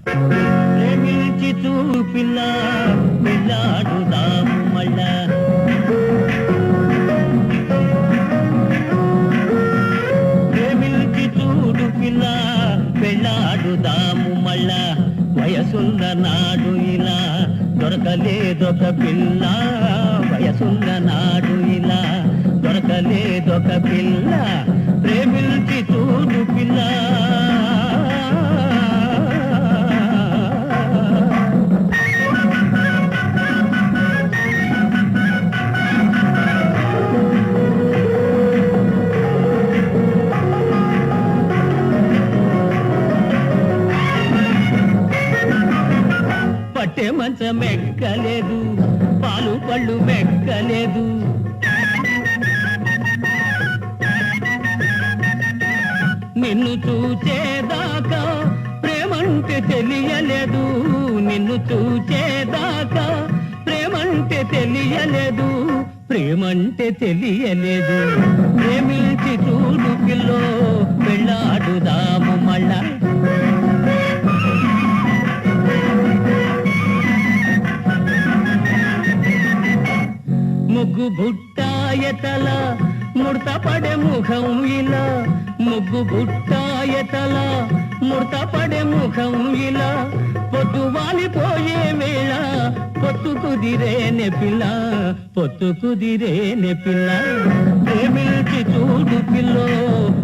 ప్రేమించి చూపిల్ల పెళ్ళాడుదాము మళ్ళా ప్రేమించి చూడు పిల్ల పెళ్ళాడుదాము మళ్ళా వయసున్న నాడు ఇలా దొరకలేదొక పిల్ల వయసున్న నాడు ఇలా దొరకలేదొక పిల్ల ప్రేమించి చూడు పిల్ల పట్టే మంచం ఎక్కలేదు పాలు పళ్ళు మెక్కలేదు నిన్ను చూచేదాకా ప్రేమంటే తెలియలేదు నిన్ను చూచేదాకా ప్రేమంటే తెలియలేదు ప్రేమంటే తెలియలేదు ప్రేమించి చూడు పిల్లో పెళ్ళాడుదాము మళ్ళా ముగ్గు బుట్టాయతల ముడత పడే ముఖం ఇలా ముగ్గు బుట్టాయతల ముడత పడే ముఖం ఇలా పొద్దు వాలిపోయే వేళ పొత్తు కుదిరేనే పిల్ల పొత్తు కుదిరేనే పిల్ల ప్రేమించి చూడు పిల్లో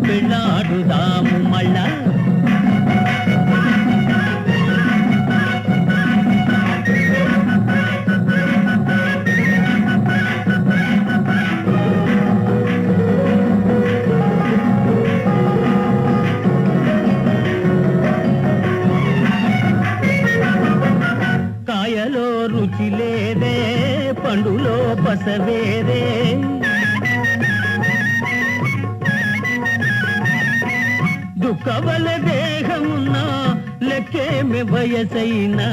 పెళ్ళాడుదాము మళ్ళా కాయలో రుచి లేదే పండులో పసవేరే దుఃఖవల దేహమున్నా లెక్కేమి వయసైనా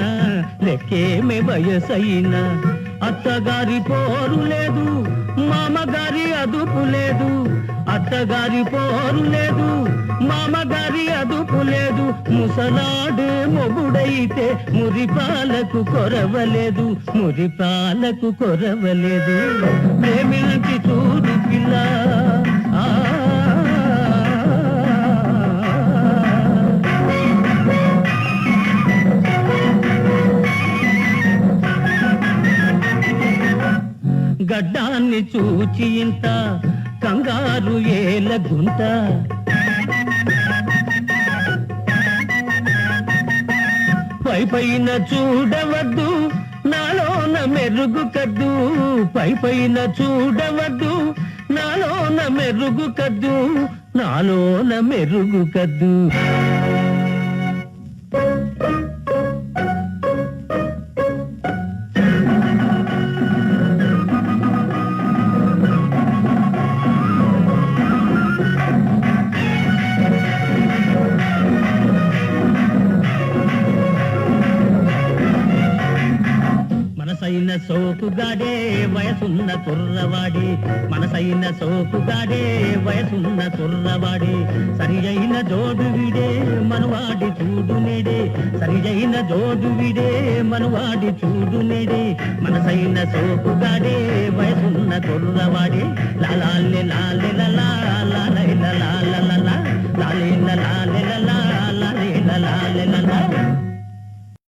లెక్కేమి వయసైనా అత్తగారి పోరు లేదు మామగారి అదుపు లేదు అత్తగారి పోరు లేదు మామగారి అదుపు లేదు ముసలాడే మొగుడైతే మురిపాలకు కొరవలేదు మురిపాలకు కొరవలేదు ప్రేమించి చూడు పిల్ల గడ్డాన్ని చూచి ఇంత కంగారు ఏల గుంట పైపైన చూడవద్దు నాలోన మెరుగు కద్దు పైపైన చూడవద్దు నాలోన మెరుగు కద్దు నాలోన మెరుగు కద్దు మనసైన సోకుగాడే వయసున్న కుర్రవాడి మనసైన సోకుగాడే వయసున్న కుర్రవాడి సరి అయిన జోడు విడే మనవాడి చూడు నేడే సరి అయిన జోడు విడే మనవాడి చూడు నేడే మనసైన సోకుగాడే వయసున్న కుర్రవాడి లాలాలే లాలే లలా లాలే లాలే లలా లాలే లాలే లలా లాలే లలా